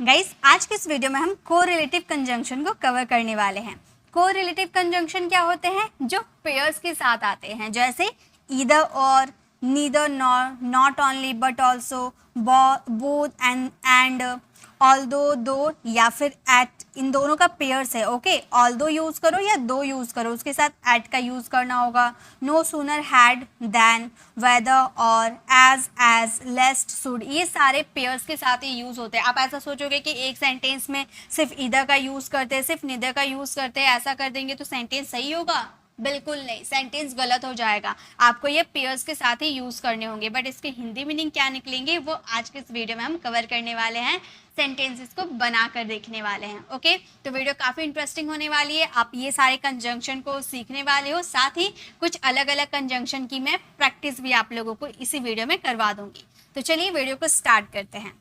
Guys, आज के इस वीडियो में हम कोरिलेटिव कंजंक्शन को कवर करने वाले हैं। कोरिलेटिव कंजंक्शन क्या होते हैं? जो पेयर्स के साथ आते हैं, जैसे ईदर और, neither nor, not only but also, both and, although दो या फिर एट, इन दोनों का पेयर्स है। ओके, ऑल्दो यूज करो या दो यूज करो, उसके साथ एट का यूज करना होगा। No sooner, had, then, whether और, एज, लेस्ट, शुड, ये सारे पेयर्स के साथ ही यूज होते हैं। आप ऐसा सोचोगे कि एक सेंटेंस में सिर्फ ईदर का यूज करते हैं, सिर्फ नीदर का यूज करते हैं, ऐसा कर देंगे तो सेंटेंस सही होगा? बिल्कुल नहीं, सेंटेंस गलत हो जाएगा। आपको ये पेयर्स के साथ ही यूज करने होंगे, बट इसके हिंदी मीनिंग क्या निकलेंगे वो आज के इस वीडियो में हम कवर करने वाले हैं, सेंटेंसेस को बनाकर देखने वाले हैं। ओके, तो वीडियो काफ़ी इंटरेस्टिंग होने वाली है। आप ये सारे कंजंक्शन को सीखने वाले हो, साथ ही कुछ अलग अलग कंजंक्शन की मैं प्रैक्टिस भी आप लोगों को इसी वीडियो में करवा दूंगी। तो चलिए वीडियो को स्टार्ट करते हैं।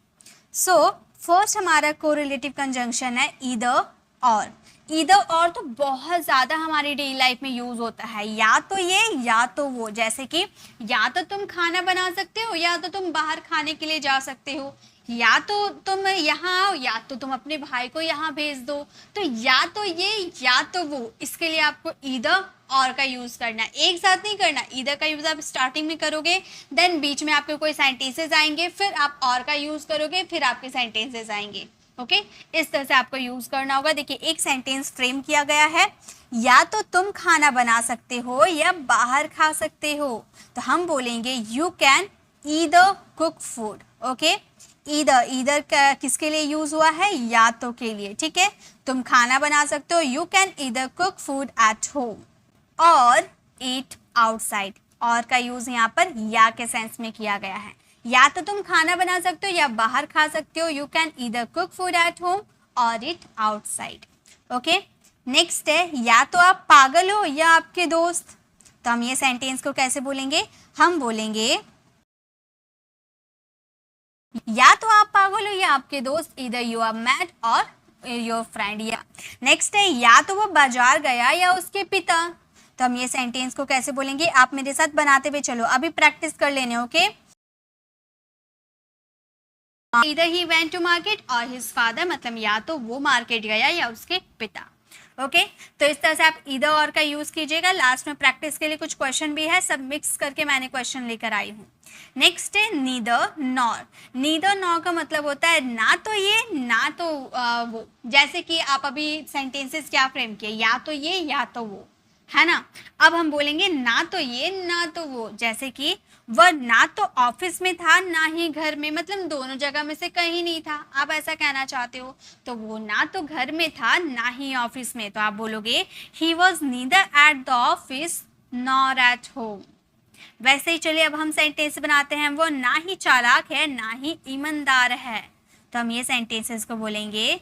सो फर्स्ट हमारा कोरिलेटिव कंजंक्शन है ईदर और। ईदर और तो बहुत ज़्यादा हमारी डेली लाइफ में यूज़ होता है, या तो ये या तो वो। जैसे कि या तो तुम खाना बना सकते हो या तो तुम बाहर खाने के लिए जा सकते हो, या तो तुम यहाँ आओ या तो तुम अपने भाई को यहाँ भेज दो। तो या तो ये या तो वो, इसके लिए आपको ईदर और का यूज़ करना है, एक साथ नहीं करना। ईदर का यूज़ आप स्टार्टिंग में करोगे, देन बीच में आपके कोई सेंटेंसेस आएंगे, फिर आप और का यूज़ करोगे, फिर आपके सेंटेंसेस आएंगे। ओके, इस तरह से आपको यूज़ करना होगा। देखिए, एक सेंटेंस फ्रेम किया गया है, या तो तुम खाना बना सकते हो या बाहर खा सकते हो। तो हम बोलेंगे you can either cook food. Okay, either किसके लिए यूज हुआ है? या तो के लिए। ठीक है, तुम खाना बना सकते हो, you can either cook food at home और ईट आउटसाइड। और का यूज यहाँ पर या के सेंस में किया गया है। या तो तुम खाना बना सकते हो या बाहर खा सकते हो, you can either cook food at home और ईट आउटसाइड। ओके, नेक्स्ट है या तो आप पागल हो या आपके दोस्त। तो हम ये सेंटेंस को कैसे बोलेंगे? हम बोलेंगे या तो आप पागल हो या आपके दोस्त, इधर यू आर मैड और योर फ्रेंड। या नेक्स्ट है या तो वो बाजार गया या उसके पिता। तो हम ये सेंटेंस को कैसे बोलेंगे? आप मेरे साथ बनाते हुए चलो, अभी प्रैक्टिस कर लेने। ओके, इधर ही वेंट टू मार्केट और हिज फादर, मतलब या तो वो मार्केट गया या उसके पिता। ओके, तो इस तरह से आप इधर और का यूज कीजिएगा। लास्ट में प्रैक्टिस के लिए कुछ क्वेश्चन भी है, सब मिक्स करके मैंने क्वेश्चन लेकर आई हूँ। नेक्स्ट है नीदर नॉर। नीदर नॉर का मतलब होता है ना तो ये ना तो वो। जैसे कि आप अभी सेंटेंसेस क्या फ्रेम किए, या तो ये या तो वो, है ना। अब हम बोलेंगे ना तो ये ना तो वो। जैसे कि वह ना तो ऑफिस में था ना ही घर में, मतलब दोनों जगह में से कहीं नहीं था, आप ऐसा कहना चाहते हो। तो वो ना तो घर में था ना ही ऑफिस में, तो आप बोलोगे he was neither at the office nor at home. वैसे ही चलिए अब हम सेंटेंस बनाते हैं। वो ना ही चालाक है ना ही ईमानदार है। तो हम ये सेंटेंसेस को बोलेंगे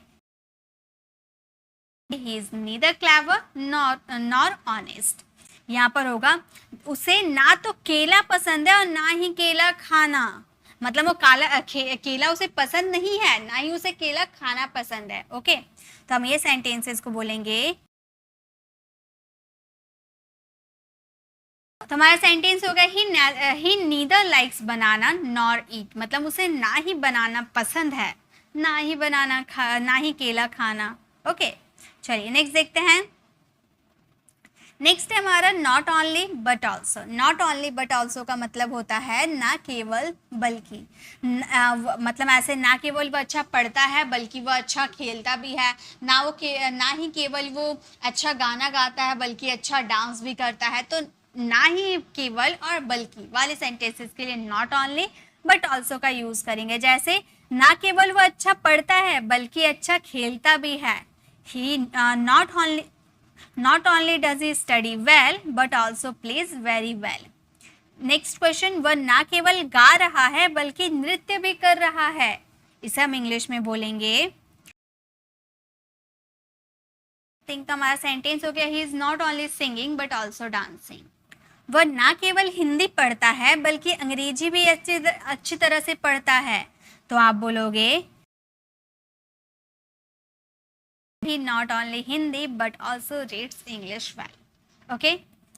he is neither clever nor honest। यहाँ पर होगा उसे ना तो केला पसंद है और ना ही केला खाना, मतलब वो केला उसे पसंद नहीं है, ना ही उसे केला खाना पसंद है। ओके, तो हम ये सेंटेंसेस को बोलेंगे। तो हमारा सेंटेंस हो गया ही नीदर लाइक्स बनाना नॉर ईट, मतलब उसे ना ही बनाना पसंद है ना ही ना ही केला खाना। ओके, चलिए नेक्स्ट देखते हैं। नेक्स्ट है हमारा not only but also. Not only but also का मतलब होता है ना केवल बल्कि, मतलब ऐसे ना केवल वो अच्छा पढ़ता है बल्कि वो अच्छा खेलता भी है, ना ही केवल वो अच्छा गाना गाता है बल्कि अच्छा डांस भी करता है। तो ना ही केवल और बल्कि वाले सेंटेंसेस के लिए नॉट ओनली बट ऑल्सो का यूज करेंगे। जैसे ना केवल वो अच्छा पढ़ता है बल्कि अच्छा खेलता भी है, ही not only does he study well but also plays very well। Next question, वह ना केवल गा रहा है बल्कि नृत्य भी कर रहा है। इसे हम इंग्लिश में बोलेंगे, थिंक हमारा सेंटेंस हो गया he is not only singing but also dancing. वह ना केवल हिंदी पढ़ता है बल्कि अंग्रेजी भी अच्छी तरह से पढ़ता है। तो आप बोलोगे he not only Hindi but also reads English well। okay,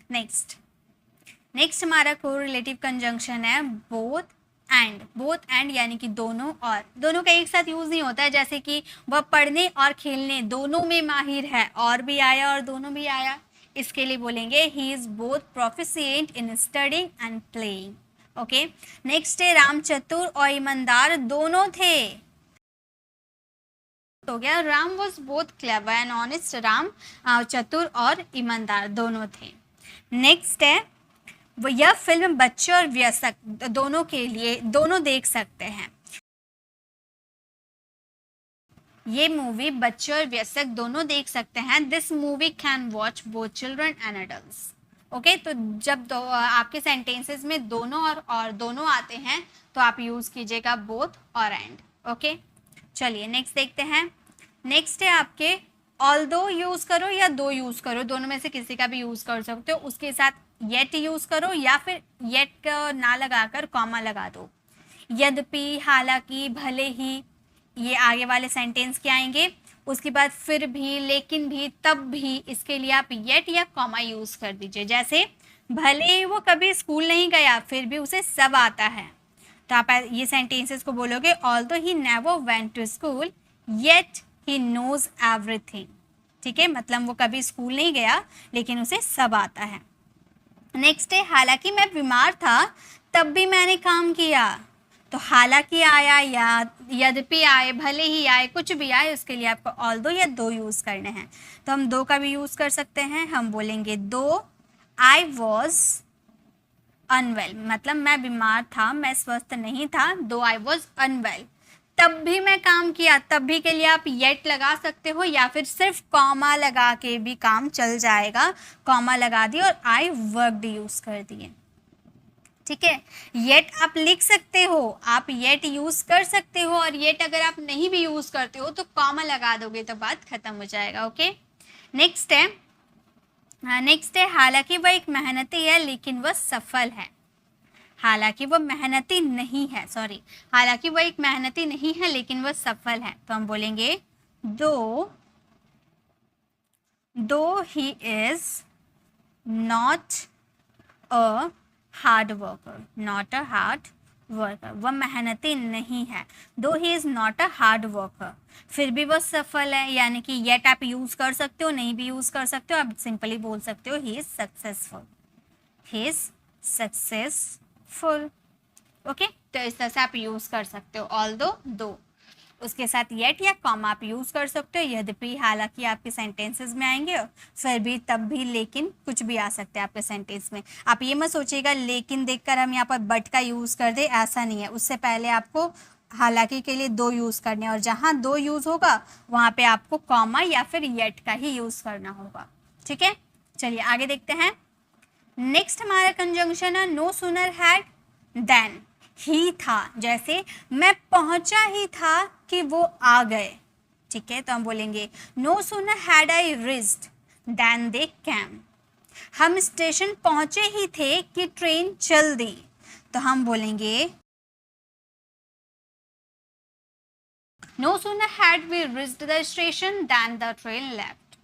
next हमारा कोरिलेटिव कंजंक्शन है बोथ एंड, बोथ एंड यानी कि दोनों और, दोनों का एक साथ यूज नहीं होता है, जैसे कि वह पढ़ने और खेलने दोनों में माहिर है, और भी आया और दोनों भी आया, इसके लिए बोलेंगे he is both proficient in studying and playing. Okay, next है राम चतुर और ईमानदार दोनों थे, हो गया Ram was both clever and honest, Ram चतुर और ईमानदार दोनों थे। नेक्स्ट है वो यह फिल्म बच्चे और वयस्क दोनों के लिए, दोनों देख सकते हैं, ये मूवी बच्चे और वयस्क दोनों देख सकते हैं। This movie can watch both children and adults. Okay, तो जब आपके सेंटेंसेस में दोनों और दोनों आते हैं तो आप यूज कीजिएगा बोथ और एंड। ओके, चलिए नेक्स्ट देखते हैं। नेक्स्ट है आपके ऑल्दो यूज करो या दो यूज करो, दोनों में से किसी का भी यूज कर सकते हो, उसके साथ येट यूज करो या फिर येट ना लगाकर कॉमा लगा दो। यद्यपि, हालांकि, भले ही, ये आगे वाले सेंटेंस के आएंगे। उसके बाद फिर भी, लेकिन भी, तब भी, इसके लिए आप येट या कॉमा यूज कर दीजिए। जैसे भले ही वो कभी स्कूल नहीं गया फिर भी उसे सब आता है, तो आप ये सेंटेंसेस को बोलोगे although he never went to school yet he knows everything. ठीक है, मतलब वो कभी स्कूल नहीं गया लेकिन उसे सब आता है। नेक्स्ट है हालांकि मैं बीमार था तब भी मैंने काम किया, तो हालांकि आया या यद्यपि आए, भले ही आए, कुछ भी आए, उसके लिए आपको ऑल्दो या दो यूज करने हैं। तो हम दो का भी यूज कर सकते हैं, हम बोलेंगे दो आई वॉज अनवेल, मतलब मैं बीमार था, मैं स्वस्थ नहीं था, दो आई वॉज अनवेल, तब भी मैं काम किया, तब भी के लिए आप येट लगा सकते हो या फिर सिर्फ कॉमा लगा के भी काम चल जाएगा। कॉमा लगा दिए और आई वर्कड यूज कर दिए। ठीक है, येट आप लिख सकते हो, आप येट यूज कर सकते हो, और येट अगर आप नहीं भी यूज करते हो तो कॉमा लगा दोगे तो बात खत्म हो जाएगा। ओके, नेक्स्ट है हालांकि वह एक मेहनती है लेकिन वह सफल है। हालांकि वह मेहनती नहीं है, सॉरी, हालांकि वह एक मेहनती नहीं है लेकिन वह सफल है, तो हम बोलेंगे दो he is not a hard worker, not a hard worker, वह मेहनती नहीं है, दो he is not a hard worker, फिर भी वह सफल है, यानी कि येट आप यूज कर सकते हो, नहीं भी यूज कर सकते हो, आप सिंपली बोल सकते हो he is successful, he is successful. Okay, तो इस तरह से आप यूज कर सकते हो ऑल्दो, दो, उसके साथ येट या कॉमा आप यूज कर सकते हो। यद्यपि, हालांकि आपके सेंटेंसेस में आएंगे, फिर भी, तब भी, लेकिन, कुछ भी आ सकते हैं आपके सेंटेंस में। आप ये मत सोचिएगा लेकिन देखकर हम यहाँ पर बट का यूज कर दे, ऐसा नहीं है। उससे पहले आपको हालांकि के लिए दो यूज करने, और जहाँ दो यूज होगा वहाँ पे आपको कॉमा या फिर येट का ही यूज करना होगा। ठीक है, चलिए आगे देखते हैं। नेक्स्ट हमारा कंजंक्शन है नो सूनर हैड देन ही था, जैसे मैं पहुंचा ही था कि वो आ गए। ठीक है, तो हम बोलेंगे no sooner had I reached then they came, हम स्टेशन पहुंचे ही थे कि ट्रेन चल दी, तो हम बोलेंगे no sooner had we reached the station then the train left.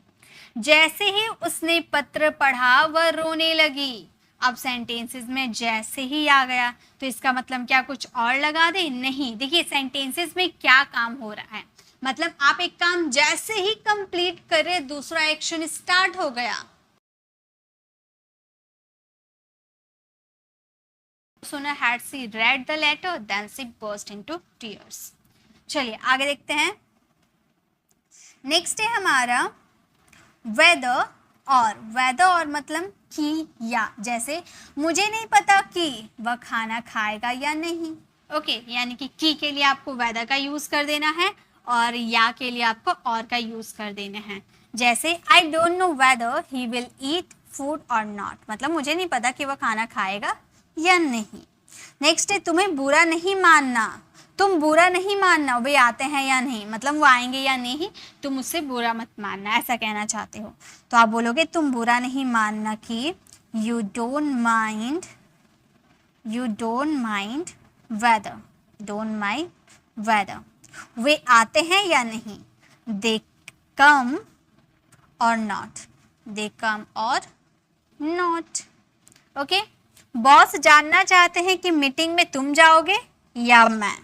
जैसे ही उसने पत्र पढ़ा वह रोने लगी। अब सेंटेंसेस में जैसे ही आ गया तो इसका मतलब क्या कुछ और लगा दे? नहीं, देखिए सेंटेंसेस में क्या काम हो रहा है, मतलब आप एक काम जैसे ही कंप्लीट करे दूसरा एक्शन स्टार्ट हो गया। Sooner had she read the letter then she burst into tears। चलिए आगे देखते हैं। नेक्स्ट है हमारा वेदर और मतलब कि या, जैसे मुझे नहीं पता कि वह खाना खाएगा या नहीं। ओके, यानी कि की के लिए आपको वेदर का यूज कर देना है और या के लिए आपको और का यूज कर देना है। जैसे I don't know whether he will eat food और नॉट, मतलब मुझे नहीं पता कि वह खाना खाएगा या नहीं। नेक्स्ट है तुम्हें बुरा नहीं मानना, तुम बुरा नहीं मानना, वे आते हैं या नहीं, मतलब वो आएंगे या नहीं, तुम उससे बुरा मत मानना, ऐसा कहना चाहते हो। तो आप बोलोगे तुम बुरा नहीं मानना कि you don't mind whether, don't mind whether, वे आते हैं या नहीं, दे कम और नॉट। ओके, बॉस जानना चाहते हैं कि मीटिंग में तुम जाओगे या मैं।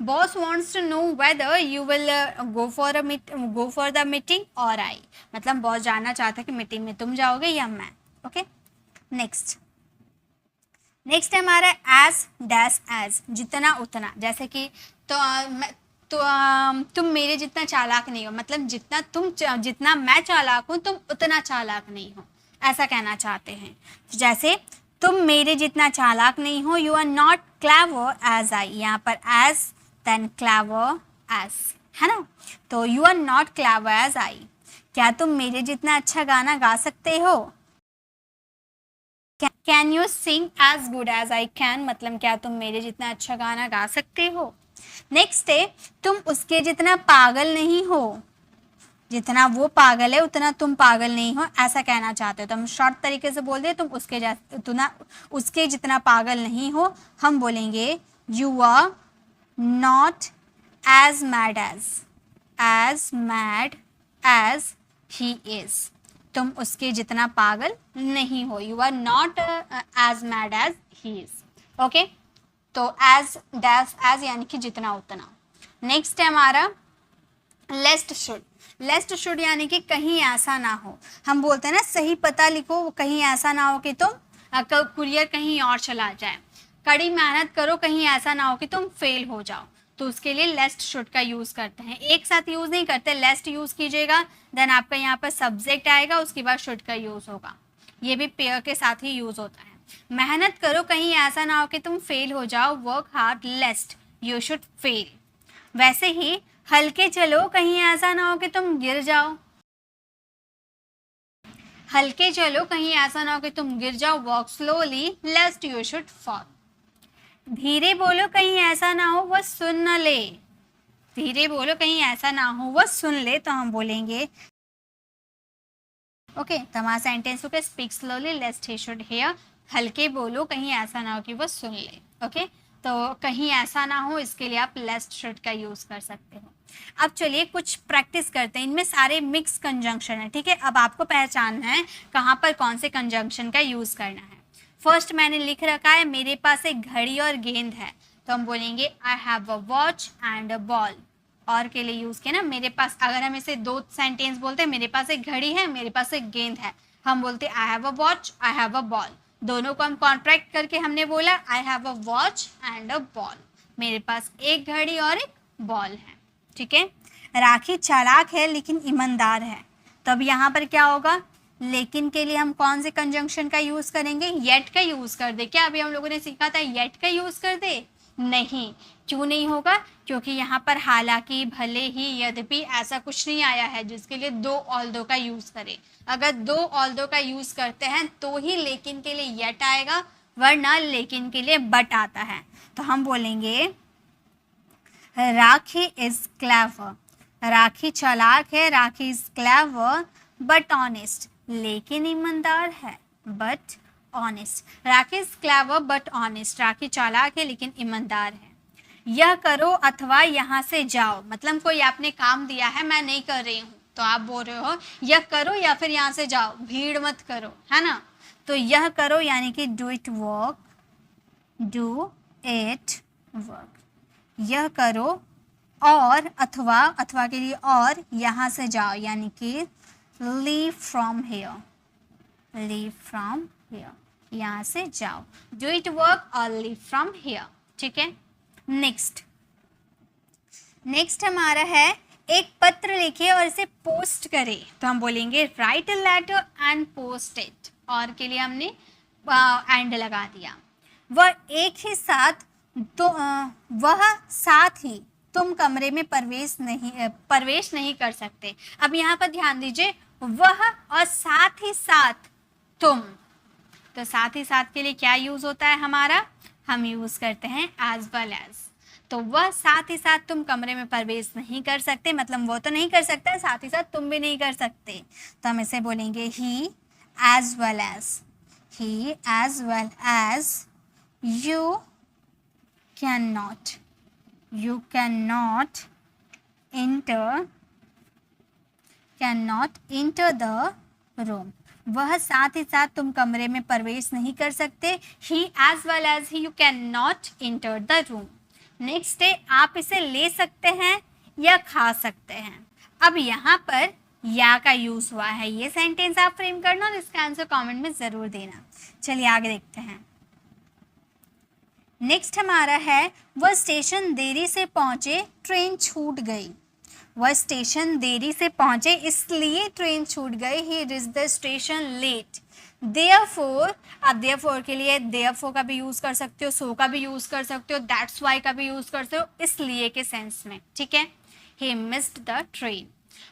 Boss wants to know whether you will go for the meeting or I। मतलब बॉस जानना चाहता है कि मीटिंग में तुम जाओगे या मैं। ओके, नेक्स्ट है हमारा एज डैश एज, जितना उतना। जैसे कि तुम मेरे जितना चालाक नहीं हो, मतलब जितना मैं चालाक हूँ तुम उतना चालाक नहीं हो, ऐसा कहना चाहते हैं। जैसे तुम मेरे जितना चालाक नहीं हो, you are not clever as I. यहाँ पर एज देन क्लेवर एज, है ना। तो you are not clever as I, क्या तुम मेरे जितना अच्छा गाना गा सकते हो। Can you sing as good as I can, मतलब क्या तुम मेरे जितना अच्छा गाना गा सकते हो। नेक्स्ट है तुम उसके जितना पागल नहीं हो, जितना वो पागल है उतना तुम पागल नहीं हो, ऐसा कहना चाहते हो। तो हम शॉर्ट तरीके से बोल दे तुम उसके जितना पागल नहीं हो, हम बोलेंगे you are not as mad as he is. तुम उसके जितना पागल नहीं हो, you are not as mad as he is. Okay, तो एज डैश एज यानी कि जितना उतना। नेक्स्ट है हमारा लेस्ट शुड यानी कि कहीं ऐसा ना हो। हम बोलते हैं ना सही पता लिखो, कहीं ऐसा ना हो कि तुम कुरियर कहीं और चला जाए। कड़ी मेहनत करो, कहीं ऐसा ना हो कि तुम फेल हो जाओ, तो उसके लिए लेस्ट शुड का यूज करते हैं। एक साथ यूज नहीं करते, लेस्ट यूज कीजिएगा, देन आपका यहाँ पर सब्जेक्ट आएगा, उसके बाद शुड का यूज होगा। ये भी पेयर के साथ ही यूज होता है। मेहनत करो, कहीं ऐसा ना हो कि तुम फेल हो जाओ, work hard लेस्ट you should fail. वैसे ही हल्के चलो, कहीं ऐसा ना हो कि तुम गिर जाओ। हल्के चलो, कहीं ऐसा ना हो कि तुम गिर जाओ, walk slowly लेस्ट you should fall. धीरे बोलो, कहीं ऐसा ना हो वह सुन न ले। धीरे बोलो, कहीं ऐसा ना हो वह सुन ले, तो हम बोलेंगे ओके। तो हमारा सेंटेंस हो गया speak slowly lest he should hear. हल्के बोलो, कहीं ऐसा ना हो कि वह सुन ले। ओके, तो कहीं ऐसा ना हो, इसके लिए आप लेस्ट शुड का यूज कर सकते हो। अब चलिए कुछ प्रैक्टिस करते हैं। इनमें सारे मिक्स कंजंक्शन है, ठीक है। अब आपको पहचानना है कहाँ पर कौन से कंजंक्शन का यूज करना है। फर्स्ट मैंने लिख रखा है मेरे पास एक घड़ी और गेंद है, तो हम बोलेंगे I have a watch and a ball. और के लिए यूज किया ना, मेरे पास, अगर हम इसे दो सेंटेंस बोलते हैं, मेरे पास एक घड़ी है, मेरे पास एक गेंद है, हम बोलते I have a watch, I have a ball. दोनों को हम कॉन्ट्रैक्ट करके हमने बोला I have a watch and a ball. मेरे पास एक घड़ी और एक बॉल है, ठीक है। राखी चालाक है लेकिन ईमानदार है, तो अब यहाँ पर क्या होगा, लेकिन के लिए हम कौन से कंजंक्शन का यूज करेंगे, येट का यूज कर दे। क्या अभी हम लोगों ने सीखा था येट का यूज कर दे, नहीं। क्यों नहीं होगा, क्योंकि यहाँ पर हालांकि, भले ही, यद्यपि ऐसा कुछ नहीं आया है जिसके लिए दो ऑल्दो का यूज करें। अगर दो ऑल्दो का यूज करते हैं तो ही लेकिन के लिए येट आएगा, वरना लेकिन के लिए बट आता है। तो हम बोलेंगे राखी इज क्लेवर, राखी चालाक है, Rakhi is clever but honest, लेकिन ईमानदार है, but honest. Rakhi is clever but honest, Rakhi चालाक है लेकिन ईमानदार है। यह करो अथवा यहाँ से जाओ, मतलब कोई आपने काम दिया है, मैं नहीं कर रही हूँ, तो आप बोल रहे हो यह करो या फिर यहाँ से जाओ, भीड़ मत करो, है ना। तो यह करो यानी कि do it work, do it work, यह करो। और अथवा के लिए और, यहाँ से जाओ यानी कि leave from here, leave from here, यहाँ से जाओ। डू इट वर्क और लीव फ्रॉम हेयर, ठीक है। नेक्स्ट हमारा है एक पत्र लिखे और इसे पोस्ट करे, तो हम बोलेंगे write a letter and post it. और के लिए हमने एंड लगा दिया। वह एक ही साथ तो वह साथ ही तुम कमरे में प्रवेश नहीं कर सकते। अब यहाँ पर ध्यान दीजिए, वह और साथ ही साथ तुम, तो साथ ही साथ के लिए क्या यूज होता है हमारा, हम यूज करते हैं एज वेल एज। तो वह साथ ही साथ तुम कमरे में प्रवेश नहीं कर सकते, मतलब वो तो नहीं कर सकता, साथ ही साथ तुम भी नहीं कर सकते, तो हम इसे बोलेंगे he as well as, he as well as you can not, you cannot enter the room, वह साथ ही साथ तुम कमरे में प्रवेश नहीं कर सकते। He as well as he you can not enter the room. Next है आप इसे ले सकते हैं या खा सकते हैं। अब यहाँ पर या का यूज हुआ है, ये सेंटेंस आप फ्रेम करना और इसका आंसर कमेंट में जरूर देना। चलिए आगे देखते हैं। नेक्स्ट हमारा है वह स्टेशन देरी से पहुंचे, ट्रेन छूट गई। वह स्टेशन देरी से पहुंचे इसलिए ट्रेन छूट गई। He reached the station late. Therefore, अब देयरफॉर के लिए देयरफॉर का भी यूज कर सकते हो, सो का भी यूज कर सकते हो, दैट्स वाई का भी यूज कर सकते हो इसलिए के सेंस में, ठीक है। He missed the train.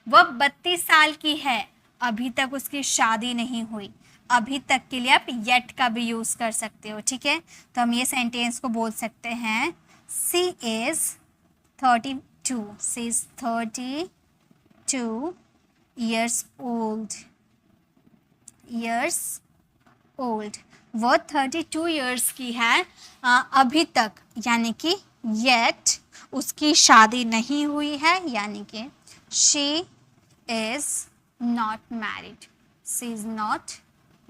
वह 32 साल की है, अभी तक उसकी शादी नहीं हुई। अभी तक के लिए आप येट का भी यूज कर सकते हो, ठीक है। तो हम ये सेंटेंस को बोल सकते हैं she is 32, she is 32 years old। वो 32 years की है, अभी तक, यानी कि येट उसकी शादी नहीं हुई है, यानी कि she is not married, she is not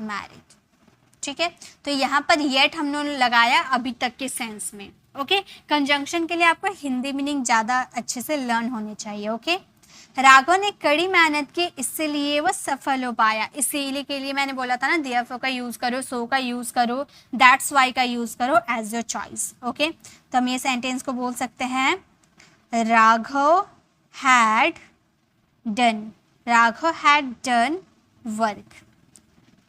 married, ठीक है। तो यहाँ पर येट हमने लगाया अभी तक के सेंस में, ओके। कंजंक्शन के लिए आपको हिंदी मीनिंग ज़्यादा अच्छे से लर्न होनी चाहिए, ओके। राघव ने कड़ी मेहनत की इसलिए वह सफल हो पाया। इसीलिए के लिए मैंने बोला था ना, देयरफॉर का यूज़ करो, सो का यूज़ करो, दैट्स वाई का यूज़ करो एज योर चॉइस, ओके। तो हम ये सेंटेंस को बोल सकते हैं Raghav had done, Raghav had done work.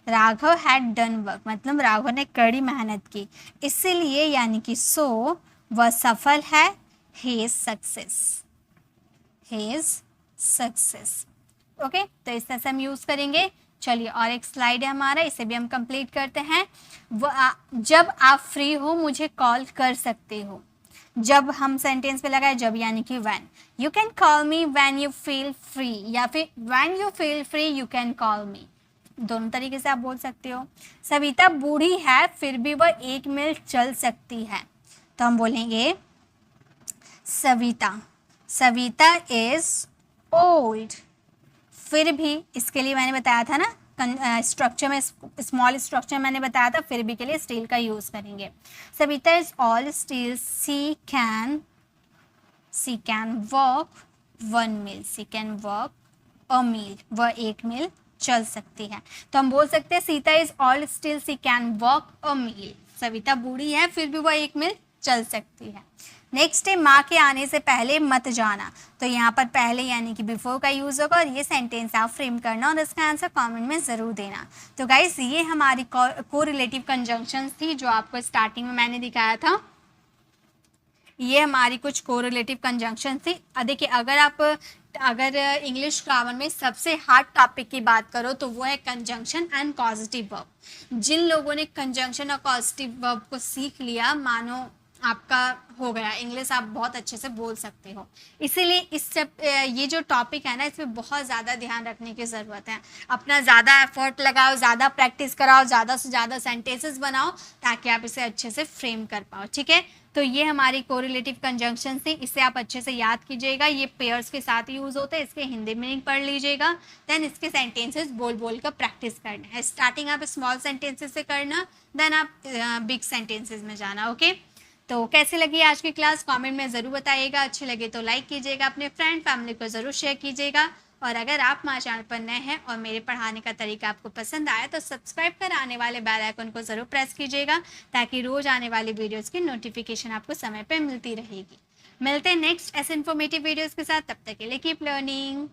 Raghav had done work मतलब राघव ने कड़ी मेहनत की, इसीलिए यानी कि सो वह सफल है। He is success, he is success, okay. तो इस तरह से हम यूज करेंगे। चलिए और एक स्लाइड है हमारा, इसे भी हम कंप्लीट करते हैं। जब आप फ्री हो मुझे कॉल कर सकते हो। जब हम सेंटेंस पे लगाए जब यानी कि when. You can call me when you feel free, या फिर when you feel free you can call मी, दोनों तरीके से आप बोल सकते हो। सविता बूढ़ी है फिर भी वह 1 मील चल सकती है। तो हम बोलेंगे सविता इज ओल्ड। फिर भी इसके लिए मैंने बताया था ना स्ट्रक्चर में, स्मॉल स्ट्रक्चर मैंने बताया था, फिर भी के लिए स्टील का यूज करेंगे। Savita is old still, she can walk 1 mile, she can walk a mile, वह 1 मील चल सकती है। तो हम बोल सकते हैं Sita is old still, she can walk a mile. Savita बूढ़ी है फिर भी वह 1 मील चल सकती है। नेक्स्ट है माँ के आने से पहले मत जाना। तो यहाँ पर पहले यानी कि बिफोर का यूज होगा और ये सेंटेंस आप फ्रेम करना और इसका आंसर कमेंट में ज़रूर देना। तो गाइस ये हमारी को रिलेटिव कंजंक्शंस थी जो आपको स्टार्टिंग में मैंने दिखाया था। ये हमारी कुछ कोरिलेटिव कंजंक्शन थी। देखिए अगर इंग्लिश ग्रामर में सबसे हार्ड टॉपिक की बात करो तो वो है कंजंक्शन एंड कॉजेटिव वर्ब। जिन लोगों ने कंजंक्शन और कॉजेटिव वर्ब को सीख लिया, मानो आपका हो गया, इंग्लिश आप बहुत अच्छे से बोल सकते हो। इसीलिए ये जो टॉपिक है ना, इसमें बहुत ज़्यादा ध्यान रखने की ज़रूरत है। अपना ज़्यादा एफर्ट लगाओ, ज़्यादा प्रैक्टिस कराओ, ज़्यादा से ज़्यादा सेंटेंसेस बनाओ ताकि आप इसे अच्छे से फ्रेम कर पाओ, ठीक है। तो ये हमारी कोरिलेटिव कंजंक्शन थी, इसे आप अच्छे से याद कीजिएगा। ये पेयर्स के साथ यूज़ होते हैं, इसके हिंदी मीनिंग पढ़ लीजिएगा। देन इसके सेंटेंसेस बोल कर प्रैक्टिस करना है। स्टार्टिंग आप स्मॉल सेंटेंसेस से करना, देन आप बिग सेंटेंसेस में जाना, ओके। तो कैसी लगी आज की क्लास कमेंट में ज़रूर बताइएगा। अच्छी लगे तो लाइक कीजिएगा, अपने फ्रेंड फैमिली को ज़रूर शेयर कीजिएगा। और अगर आप हमारे चैनल पर नए हैं और मेरे पढ़ाने का तरीका आपको पसंद आया तो सब्सक्राइब कर आने वाले बेल आइकन को ज़रूर प्रेस कीजिएगा ताकि रोज़ आने वाली वीडियोज़ की नोटिफिकेशन आपको समय पर मिलती रहेगी। मिलते हैं नेक्स्ट ऐसे इन्फॉर्मेटिव वीडियोज़ के साथ, तब तक के लिए कीप लर्निंग।